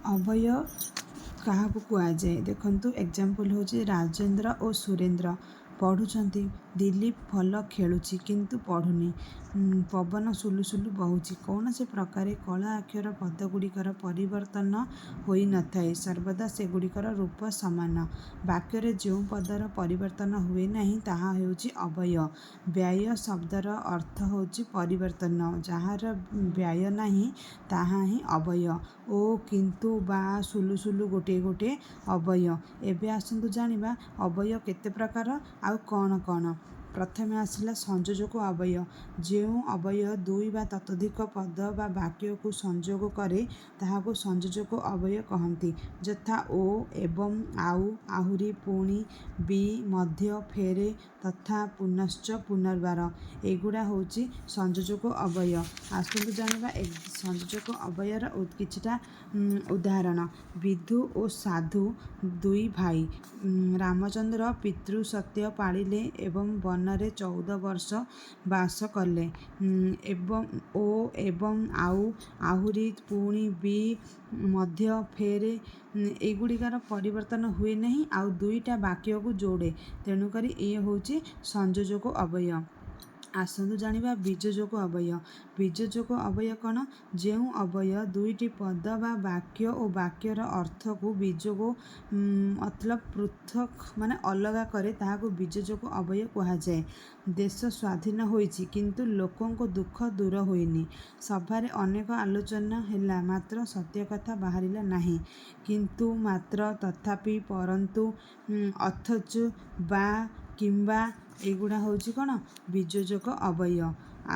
ଅଭୟ କାହାକୁ କୁହାଯାଏ? ଦେଖନ୍ତୁ ଏକ୍ଜାମ୍ପଲ୍ ହେଉଛି ରାଜେନ୍ଦ୍ର ଓ ସୁରେନ୍ଦ୍ର ପଢ଼ୁଛନ୍ତି। ଦିলীପ ଭଲ ଖେଳୁଛି କିନ୍ତୁ ପଢ଼ୁନି। ପବନ ସୁଲୁସୁଲୁ ବହୁଛି। କୌଣସି ପ୍ରକାରେ କଳା ଅକ୍ଷର ପଦଗୁଡ଼ିକର ପରିବର୍ତ୍ତନ ହୋଇନଥାଏ। ସର୍ବଦା ସେଗୁଡ଼ିକର ରୂପ ସମାନ। ବାକ୍ୟରେ ଯେଉଁ ପଦର ପରିବର୍ତ୍ତନ ହୁଏ ନାହିଁ ତାହା ହେଉଛି ଅବୟ। ବ୍ୟୟ ଶବ୍ଦର ଅର୍ଥ ହେଉଛି ପରିବର୍ତ୍ତନ। ଯାହାର ବ୍ୟୟ ନାହିଁ ତାହା ହିଁ ଅବୟ। ଓ କିନ୍ତୁ ବା ସୁଲୁସୁଲୁ ଗୋଟିଏ ଗୋଟିଏ ଅବୟ। ଏବେ ଆସନ୍ତୁ ଜାଣିବା ଅବୟ କେତେ ପ୍ରକାର ଆଉ କ'ଣ କ'ଣ। ପ୍ରଥମେ ଆସିଲା ସଂଯୋଜକ ଅବୟ। ଯେଉଁ ଅବୟ ଦୁଇ ବା ତତୋଧିକ ପଦ ବା ବାକ୍ୟକୁ ସଂଯୋଗ କରେ ତାହାକୁ ସଂଯୋଜକ ଅବୟ କହନ୍ତି। ଯଥା ଓ, ଏବଂ, ଆଉ, ଆହୁରି, ପୁଣି, ବି, ମଧ୍ୟ, ଫେରେ, ତଥା, ପୁନଶ୍ଚ, ପୁନର୍ବାର ଏଗୁଡ଼ା ହେଉଛି ସଂଯୋଜକ ଅବୟ। ଆସନ୍ତୁ ଜାଣିବା ସଂଯୋଜକ ଅବୟର କିଛିଟା ଉଦାହରଣ। ବିଧୁ ଓ ସାଧୁ ଦୁଇ ଭାଇ। ରାମଚନ୍ଦ୍ର ପିତୃସତ୍ୟ ପାଳିଲେ ଏବଂ ବନରେ 14 ବର୍ଷ ବାସ କଲେ। ଏବଂ ଓ, ଏବଂ, ଆଉ, ଆହୁରି, ପୁଣି, ବି, ମଧ୍ୟ, ଫେରେ ଏଗୁଡ଼ିକର ପରିବର୍ତ୍ତନ ହୁଏ ନାହିଁ ଆଉ ଦୁଇଟା ବାକ୍ୟକୁ ଯୋଡ଼େ। ତେଣୁକରି ଇଏ ହେଉଛି ସଂଯୋଜକ ଅବୟ। ଆସନ୍ତୁ ଜାଣିବା ବିଯୋଜକ ଅବୟ। ବିଯୋଜକ ଅବୟ କ'ଣ? ଯେଉଁ ଅବୟ ଦୁଇଟି ପଦ ବା ବାକ୍ୟ ଓ ବାକ୍ୟର ଅର୍ଥକୁ ବିଯୋଗ ମତଲବ ପୃଥକ ମାନେ ଅଲଗା କରେ ତାହାକୁ ବିଯୋଜକ ଅବୟ କୁହାଯାଏ। ଦେଶ ସ୍ୱାଧୀନ ହୋଇଛି କିନ୍ତୁ ଲୋକଙ୍କ ଦୁଃଖ ଦୂର ହୋଇନି। ସଭାରେ ଅନେକ ଆଲୋଚନା ହେଲା ମାତ୍ର ସତ୍ୟ କଥା ବାହାରିଲା ନାହିଁ। କିନ୍ତୁ, ମାତ୍ର, ତଥାପି, ପରନ୍ତୁ, ଅଥଚ, ବା, କିମ୍ବା ଏଗୁଡ଼ା ହେଉଛି କ'ଣ? ବିଯୋଜକ ଅବୟ।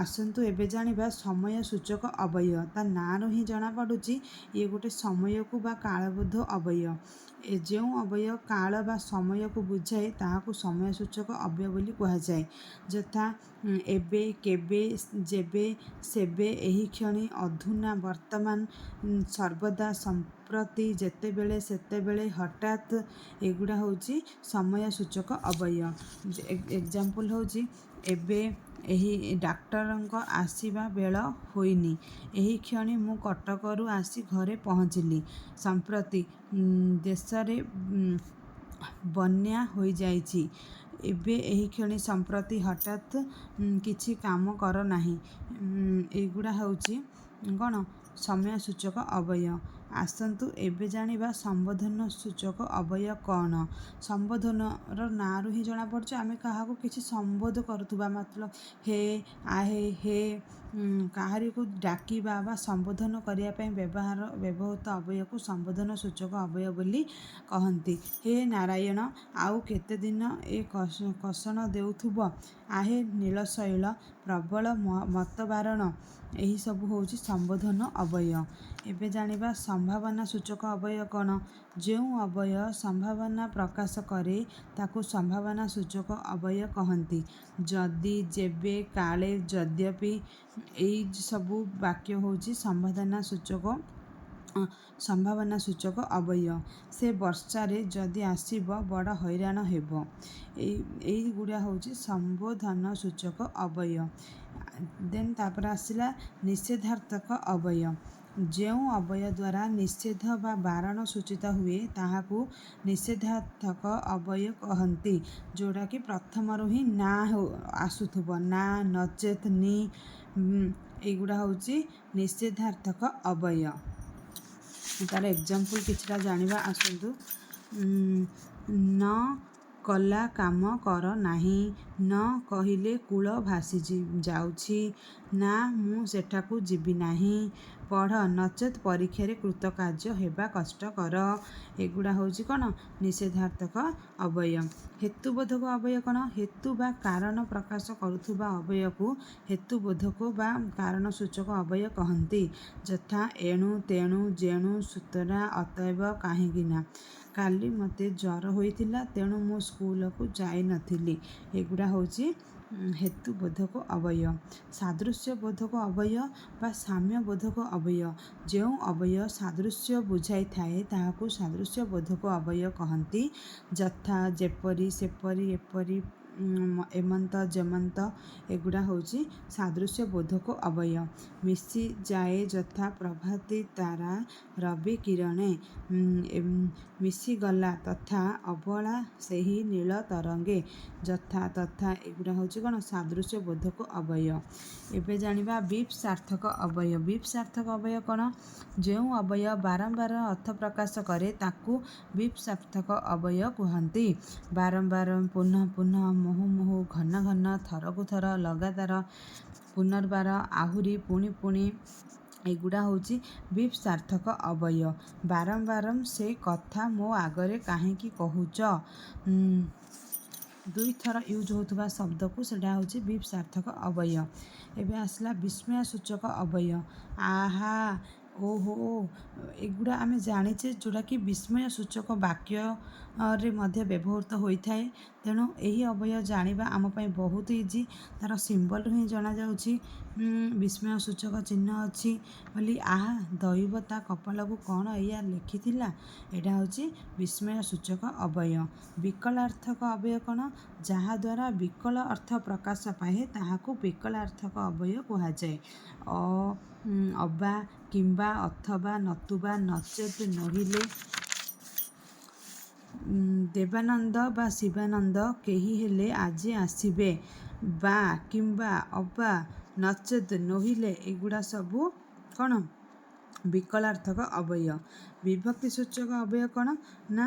ଆସନ୍ତୁ ଏବେ ଜାଣିବା ସମୟ ସୂଚକ ଅବୟ। ତା ନାଁରୁ ହିଁ ଜଣାପଡ଼ୁଛି ଇଏ ଗୋଟେ ସମୟକୁ ବା କାଳବୋଧ ଅବୟ। ଯେଉଁ ଅବୟ କାଳ ବା ସମୟକୁ ବୁଝାଏ ତାହାକୁ ସମୟ ସୂଚକ ଅବୟ ବୋଲି କୁହାଯାଏ। ଯଥା ଏବେ, କେବେ, ଯେବେ, ସେବେ, ଏହିକ୍ଷଣି, ଅଧୁନା, ବର୍ତ୍ତମାନ, ସର୍ବଦା, ସମ୍ପ୍ରତି, ଯେତେବେଳେ, ସେତେବେଳେ, ହଠାତ୍ ଏଗୁଡ଼ା ହେଉଛି ସମୟ ସୂଚକ ଅବୟ। ଏକ୍ଜାମ୍ପଲ୍ ହେଉଛି ଏବେ ଏହି ଡାକ୍ତରଙ୍କ ଆସିବା ବେଳ ହୋଇନି। ଏହିକ୍ଷଣି ମୁଁ କଟକରୁ ଆସି ଘରେ ପହଞ୍ଚିଲି। ସମ୍ପ୍ରତି ଦେଶରେ ବନ୍ୟା ହୋଇଯାଇଛି। ଏବେ, ଏହିକ୍ଷଣି, ସମ୍ପ୍ରତି, ହଠାତ୍ କିଛି କାମ କର ନାହିଁ। ଏଗୁଡ଼ା ହେଉଛି କ'ଣ? ସମୟ ସୂଚକ ଅବୟ। ଆସନ୍ତୁ ଏବେ ଜାଣିବା ସମ୍ବୋଧନ ସୂଚକ ଅବୟ କ'ଣ? ସମ୍ବୋଧନର ନାଁରୁ ହିଁ ଜଣାପଡ଼ୁଛି ଆମେ କାହାକୁ କିଛି ସମ୍ବୋଧ କରୁଥିବା ମତଲବ ହେ, ଆହେ, ହେ କାହାରିକୁ ଡାକିବା ବା ସମ୍ବୋଧନ କରିବା ପାଇଁ ବ୍ୟବହୃତ ଅବୟକୁ ସମ୍ବୋଧନ ସୂଚକ ଅବୟ ବୋଲି କହନ୍ତି। ହେ ନାରାୟଣ, ଆଉ କେତେଦିନ ଏ କଷଣ ଦେଉଥିବ? ଆହେ ନୀଳଶୈଳ, ପ୍ରବଳ ମତବାରଣ ଏହିସବୁ ହେଉଛି ସମ୍ବୋଧନ ଅବୟ। ଏବେ ଜାଣିବା ସମ୍ଭାବନା ସୂଚକ ଅବୟ କ'ଣ? ଯେଉଁ ଅବୟ ସମ୍ଭାବନା ପ୍ରକାଶ କରେ ତାକୁ ସମ୍ଭାବନା ସୂଚକ ଅବୟ କହନ୍ତି। ଯଦି, ଯେବେ, କାଳେ, ଯଦ୍ୟପି ଏଇ ସବୁ ବାକ୍ୟ ହେଉଛି ସମ୍ଭାବନା ସୂଚକ ଅବୟ। ସେ ବର୍ଷାରେ ଯଦି ଆସିବ ବଡ଼ ହଇରାଣ ହେବ। ଏଇଗୁଡ଼ା ହେଉଛି ସମ୍ବୋଧନ ସୂଚକ ଅବୟ। ଦେନ୍ ତାପରେ ଆସିଲା ନିଷେଧାର୍ଥକ ଅବୟ। ଯେଉଁ ଅବୟ ଦ୍ୱାରା ନିଷେଧ ବା ବାରଣ ସୂଚିତ ହୁଏ ତାହାକୁ ନିଷେଧାର୍ଥକ ଅବୟ କହନ୍ତି। ଯେଉଁଟାକି ପ୍ରଥମରୁ ହିଁ ନା ଆସୁଥିବ। ନା, ନଚେତ୍, ନି ଏଗୁଡ଼ା ହେଉଛି ନିଷେଧାର୍ଥକ ଅବୟ। ତାର ଏକ୍ଜାମ୍ପଲ୍ କିଛିଟା ଜାଣିବା ଆସନ୍ତୁ। ନ କଲା କାମ କର ନାହିଁ। ନ କହିଲେ କୂଳ ଭାସି ଯାଉଛି। ନା, ମୁଁ ସେଠାକୁ ଯିବି ନାହିଁ। ପଢ଼ ନଚେତ୍ ପରୀକ୍ଷାରେ କୃତକାର୍ଯ୍ୟ ହେବା କଷ୍ଟକର। ଏଗୁଡ଼ା ହେଉଛି କ'ଣ? ନିଷେଧାର୍ଥକ ଅବୟ। ହେତୁବୋଧକ ଅବୟ କ'ଣ? ହେତୁ ବା କାରଣ ପ୍ରକାଶ କରୁଥିବା ଅବୟକୁ ହେତୁବୋଧକ ବା କାରଣ ସୂଚକ ଅବୟ କହନ୍ତି। ଯଥା ଏଣୁ, ତେଣୁ, ଯେଣୁ, ସୁତରାଂ, ଅତଏବ, କାହିଁକିନା। କାଲି ମୋତେ ଜ୍ୱର ହୋଇଥିଲା ତେଣୁ ମୁଁ ସ୍କୁଲକୁ ଯାଇନଥିଲି। ଏଗୁଡ଼ା ହେଉଛି ହେତୁବୋଧକ ଅବୟ। ସାଦୃଶ୍ୟ ବୋଧକ ଅବୟ ବା ସାମ୍ୟ ବୋଧକ ଅବୟ। ଯେଉଁ ଅବୟ ସାଦୃଶ୍ୟ ବୁଝାଇଥାଏ ତାହାକୁ ସାଦୃଶ୍ୟ ବୋଧକ ଅବୟ କହନ୍ତି। ଯଥା ଯେପରି, ସେପରି, ଏପରି, ଏମନ୍ତ ଯେମନ୍ତ ଏଗୁଡ଼ା ହେଉଛି ସାଦୃଶ୍ୟ ବୋଧକ ଅବୟ। ମିଶିଯାଏ ଯଥା ପ୍ରଭାତୀ ତାରା ରବି କିରଣେ, ମିଶିଗଲା ତଥା ଅବଳା ସେହି ନୀଳ ତରଙ୍ଗେ, ଯଥା ତଥା ଏଗୁଡ଼ା ହେଉଛି କ'ଣ ସାଦୃଶ୍ୟ ବୋଧକ ଅବୟ। ଏବେ ଜାଣିବା ବିପ୍ ସାର୍ଥକ ଅବୟ। ବିପ୍ ସାର୍ଥକ ଅବୟ କ'ଣ? ଯେଉଁ ଅବୟ ବାରମ୍ବାର ଅର୍ଥ ପ୍ରକାଶ କରେ ତାକୁ ବିପ୍ ସାର୍ଥକ ଅବୟ କୁହନ୍ତି। ବାରମ୍ବାର, ପୁନଃ ପୁନଃ, ମୁହୁ ମୁହୁ, ଘନ ଘନ, ଥରକୁ ଥର, ଲଗାତାର, ପୁନର୍ବାର, ଆହୁରି, ପୁଣି ପୁଣି ଏଗୁଡ଼ା ହେଉଛି ବିପ୍ ସାର୍ଥକ ଅବୟ। ବାରମ୍ବାର ସେ କଥା ମୋ ଆଗରେ କାହିଁକି କହୁଛ, ଦୁଇଥର ୟୁଜ୍ ହେଉଥିବା ଶବ୍ଦକୁ ସେଇଟା ହେଉଛି ବିପ୍ ସାର୍ଥକ ଅବୟ। ଏବେ ଆସିଲା ବିସ୍ମୟ ସୂଚକ ଅବୟ। ଆହା, ଓହୋ, ଏଗୁଡ଼ା ଆମେ ଜାଣିଛେ ଯେଉଁଟାକି ବିସ୍ମୟ ସୂଚକ ବାକ୍ୟରେ ମଧ୍ୟ ବ୍ୟବହୃତ ହୋଇଥାଏ। ତେଣୁ ଏହି ଅବୟ ଜାଣିବା ଆମ ପାଇଁ ବହୁତ ଇଜି। ତା'ର ସିମ୍ବଲରୁ ହିଁ ଜଣାଯାଉଛି ବିସ୍ମୟ ସୂଚକ ଚିହ୍ନ ଅଛି ବୋଲି। ଆହା, ଦୈବ ତା କପାଳକୁ କ'ଣ ଏଇଆ ଲେଖିଥିଲା, ଏଇଟା ହେଉଛି ବିସ୍ମୟ ସୂଚକ ଅବୟ। ବିକଳାର୍ଥକ ଅବୟ କ'ଣ? ଯାହାଦ୍ୱାରା ବିକଳ ଅର୍ଥ ପ୍ରକାଶ ପାଏ ତାହାକୁ ବିକଳାର୍ଥକ ଅବୟ କୁହାଯାଏ। ଅବା, କିମ୍ବା, ଅଥବା, ନତୁବା, ନଚେତ୍, ନୋହିଲେ। ଦେବାନନ୍ଦ ବା ଶିବାନନ୍ଦ କେହି ହେଲେ ଆଜି ଆସିବେ। ବା, କିମ୍ବା, ଅବା, ନଚେତ୍, ନୋହିଲେ ଏଗୁଡ଼ା ସବୁ କ'ଣ ବିକଳାର୍ଥକ ଅବୟ। ବିଭକ୍ତି ସୂଚକ ଅବୟ କ'ଣ? ନା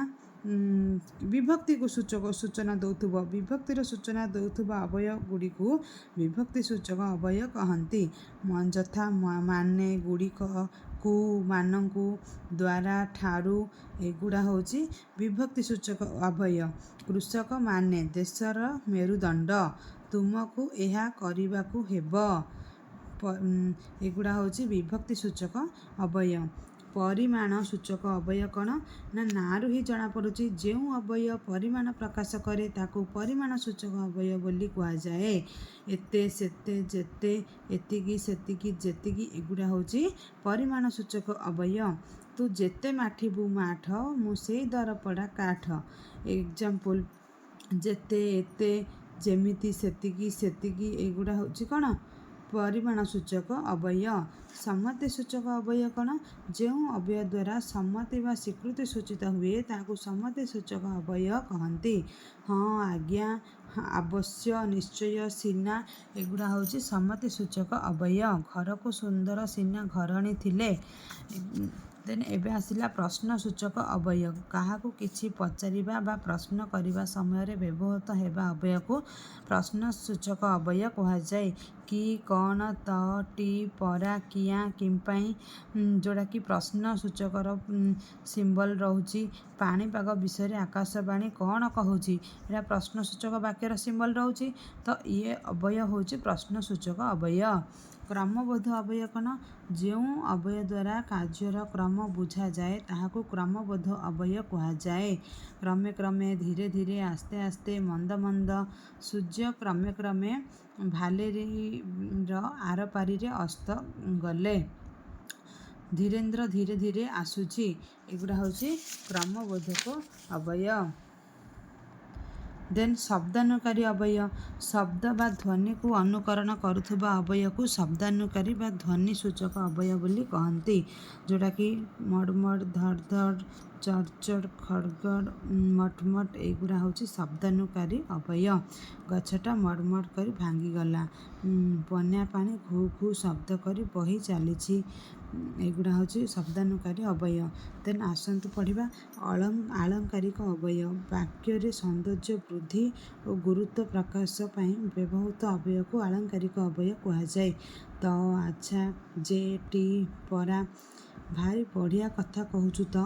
ବିଭକ୍ତିକୁ ସୂଚନା ଦେଉଥିବ, ବିଭକ୍ତିର ସୂଚନା ଦେଉଥିବା ଅବୟ ଗୁଡ଼ିକୁ ବିଭକ୍ତି ସୂଚକ ଅବୟ କହନ୍ତି। ଯଥା ମାନେ, ଗୁଡ଼ିକ, କୁ, ମାନଙ୍କୁ, ଦ୍ୱାରା, ଠାରୁ ଏଗୁଡ଼ା ହେଉଛି ବିଭକ୍ତି ସୂଚକ ଅବୟ। କୃଷକ ମାନେ ଦେଶର ମେରୁଦଣ୍ଡ, ତୁମକୁ ଏହା କରିବାକୁ ହେବ, ଏଗୁଡ଼ା ହେଉଛି ବିଭକ୍ତି ସୂଚକ ଅବୟ। ପରିମାଣ ସୂଚକ ଅବୟ କ'ଣ? ନା ନାଁରୁ ହିଁ ଜଣାପଡ଼ୁଛି ଯେଉଁ ଅବୟ ପରିମାଣ ପ୍ରକାଶ କରେ ତାକୁ ପରିମାଣ ସୂଚକ ଅବୟ ବୋଲି କୁହାଯାଏ। ଏତେ, ସେତେ, ଯେତେ, ଏତିକି, ସେତିକି, ଯେତିକି ଏଗୁଡ଼ା ହେଉଛି ପରିମାଣ ସୂଚକ ଅବୟ। ତୁ ଯେତେ ମାଠିବୁ ମାଠ, ମୁଁ ସେଇ ଦରପୋଡ଼ା କାଠ। ଏକ୍ଜାମ୍ପଲ୍, ଯେତେ, ଏତେ, ଯେମିତି, ସେତିକି, ସେତିକି ଏଗୁଡ଼ା ହେଉଛି କ'ଣ ପରିମାଣ ସୂଚକ ଅବୟ। ସମ୍ମତି ସୂଚକ ଅବୟ କ'ଣ? ଯେଉଁ ଅବୟ ଦ୍ୱାରା ସମ୍ମତି ବା ସ୍ୱୀକୃତି ସୂଚିତ ହୁଏ ତାହାକୁ ସମ୍ମତି ସୂଚକ ଅବୟ କହନ୍ତି। ହଁ, ଆଜ୍ଞା, ଅବଶ୍ୟ, ନିଶ୍ଚୟ, ସିନା ଏଗୁଡ଼ା ହେଉଛି ସମ୍ମତି ସୂଚକ ଅବୟ। ଘରକୁ ସୁନ୍ଦର ସିନା ଘରଣୀ ଥିଲେ। ଦେନ୍ ଏବେ ଆସିଲା ପ୍ରଶ୍ନ ସୂଚକ ଅବୟ। କାହାକୁ କିଛି ପଚାରିବା ବା ପ୍ରଶ୍ନ କରିବା ସମୟରେ ବ୍ୟବହୃତ ହେବା ଅବୟକୁ ପ୍ରଶ୍ନ ସୂଚକ ଅବୟ କୁହାଯାଏ। କି, କ'ଣ, ତ, ଟି, ପରା, କିଆଁ, କିମ୍ପାଇଁ ଯେଉଁଟାକି ପ୍ରଶ୍ନ ସୂଚକର ସିମ୍ବଲ ରହୁଛି। ପାଣିପାଗ ବିଷୟରେ ଆକାଶବାଣୀ କ'ଣ କହୁଛି, ଏଇଟା ପ୍ରଶ୍ନ ସୂଚକ ବାକ୍ୟର ସିମ୍ବଲ ରହୁଛି। ତ ଇଏ ଅବୟ ହେଉଛି ପ୍ରଶ୍ନ ସୂଚକ ଅବୟ। କ୍ରମବୋଧ ଅବୟ କ'ଣ? ଯେଉଁ ଅବୟ ଦ୍ୱାରା କାର୍ଯ୍ୟର କ୍ରମ ବୁଝାଯାଏ ତାହାକୁ କ୍ରମବୋଧ ଅବୟ କୁହାଯାଏ। କ୍ରମେ କ୍ରମେ, ଧୀରେ ଧୀରେ, ଆସ୍ତେ ଆସ୍ତେ, ମନ୍ଦ ମନ୍ଦ। ସୂର୍ଯ୍ୟ କ୍ରମେ କ୍ରମେ ଭାଲେରୀର ଆରପାରିରେ ଅସ୍ତ ଗଲେ। ଧୀରେନ୍ଦ୍ର ଧୀରେ ଧୀରେ ଆସୁଛି। ଏଗୁଡ଼ା ହେଉଛି କ୍ରମବୋଧକ ଅବୟ। ଦେନ୍ ଶବ୍ଦାନୁକାରୀ ଅବୟ। ଶବ୍ଦ ବା ଧ୍ୱନିକୁ ଅନୁକରଣ କରୁଥିବା ଅବୟକୁ ଶବ୍ଦାନୁକାରୀ ବା ଧ୍ୱନି ସୂଚକ ଅବୟ ବୋଲି କହନ୍ତି। ଯେଉଁଟାକି ମଡ଼୍ ମଡ଼୍, ଧଡ଼୍ ଧଡ଼୍, ଚଡ଼୍ ଚଡ଼୍, ଖଡ଼୍ ଖଡ଼୍, ମଟ୍ ମଟ୍ ଏଗୁଡ଼ା ହେଉଛି ଶବ୍ଦାନୁକାରୀ ଅବୟ। ଗଛଟା ମଡ଼୍ ମଡ଼୍ କରି ଭାଙ୍ଗିଗଲା। ବନ୍ୟା ପାଣି ଘୁ ଘୁ ଶବ୍ଦ କରି ବହି ଚାଲିଛି। ଏଗୁଡ଼ା ହେଉଛି ଶବ୍ଦାନୁକାରୀ ଅବୟ। ଦେନ୍ ଆସନ୍ତୁ ପଢ଼ିବା ଆଳଙ୍କାରିକ ଅବୟ। ବାକ୍ୟରେ ସୌନ୍ଦର୍ଯ୍ୟ ବୃଦ୍ଧି ଓ ଗୁରୁତ୍ୱ ପ୍ରକାଶ ପାଇଁ ବ୍ୟବହୃତ ଅବୟକୁ ଆଳଙ୍କାରିକ ଅବୟ କୁହାଯାଏ। ତ, ଆଚ୍ଛା, ଯେ, ଟି, ପରା, ଭାରି ବଢ଼ିଆ କଥା କହୁଛୁ ତ।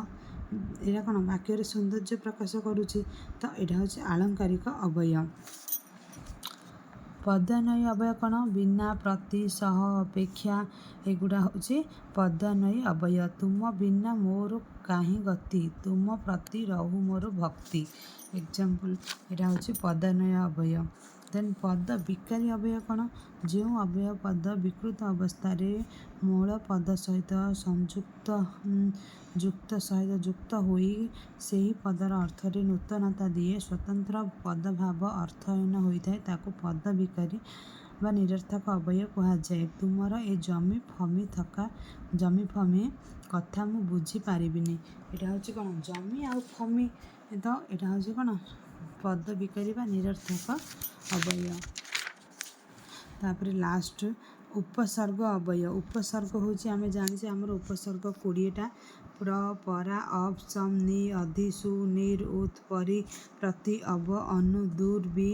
ଏଇଟା କ'ଣ ବାକ୍ୟରେ ସୌନ୍ଦର୍ଯ୍ୟ ପ୍ରକାଶ କରୁଛି। ତ ଏଇଟା ହେଉଛି ଆଳଙ୍କାରିକ ଅବୟ। ପଦ୍ୟାନ୍ୱୟୀ ଅବୟ କ'ଣ? ବିନା, ପ୍ରତି, ସହ, ଅପେକ୍ଷା ଏଗୁଡ଼ା ହେଉଛି ପଦ୍ୟାନ୍ୱୟୀ ଅବୟ। ତୁମ ବିନା ମୋର କାହିଁ ଗତି, ତୁମ ପ୍ରତି ରହୁ ମୋର ଭକ୍ତି। ଏକ୍ଜାମ୍ପଲ୍, ଏଇଟା ହେଉଛି ପଦ୍ୟାନ୍ୱୟୀ ଅବୟ। ଦେନ୍ ପଦ ବିକାରୀ ଅବୟବ କ'ଣ? ଯେଉଁ ଅବୟବ ପଦ ବିକୃତ ଅବସ୍ଥାରେ ମୂଳ ପଦ ସହିତ ଯୁକ୍ତ ହୋଇ ସେହି ପଦର ଅର୍ଥରେ ନୂତନତା ଦିଏ, ସ୍ୱତନ୍ତ୍ର ପଦଭାବ ଅର୍ଥହୀନ ହୋଇଥାଏ, ତାକୁ ପଦ ବିକାରୀ ବା ନିରର୍ଥକ ଅବୟବ କୁହାଯାଏ। ତୁମର ଏ ଜମି ଫମି କଥା ମୁଁ ବୁଝିପାରିବିନି। ଏଇଟା ହେଉଛି କ'ଣ? ଜମି ଆଉ ଫମି। ତ ଏଇଟା ହେଉଛି କ'ଣ? ପଦ ବିକାରୀ ବା ନିରର୍ଥକ ଅବୟବ। ତାପରେ ଲାଷ୍ଟ ଉପସର୍ଗ ଅବୟବ। ଉପସର୍ଗ ହେଉଛି ଆମେ ଜାଣିଛେ ଆମର ଉପସର୍ଗ 20ଟା। ପ୍ର, ପରା, ଅପ, ସମ, ନି, ଅଧି, ସୁ, ନିର୍, ଉତ୍, ପରି, ପ୍ରତି, ଅବ, ଅନୁ, ଦୂର, ବି,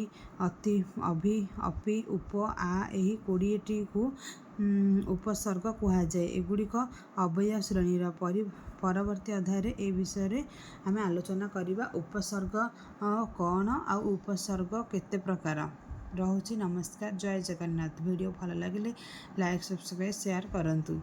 ଅତି, ଅଭି, ଅପି, ଉପ, ଆ ଏହି 20ଟିକୁ ଉପସର୍ଗ କୁହାଯାଏ। ଏଗୁଡ଼ିକ ଅବୟବ ଶ୍ରେଣୀର। ପରବର୍ତ୍ତୀ ଅଧ୍ୟାୟରେ ଏ ବିଷୟରେ ଆମେ ଆଲୋଚନା କରିବା। ଉପସର୍ଗ କ'ଣ ଆଉ ଉପସର୍ଗ କେତେ ପ୍ରକାର? ରହୁଛି। ନମସ୍କାର। ଜୟ ଜଗନ୍ନାଥ। ଭିଡ଼ିଓ ଭଲ ଲାଗିଲେ ଲାଇକ୍, ସବସ୍କ୍ରାଇବ୍, ସେୟାର କରନ୍ତୁ।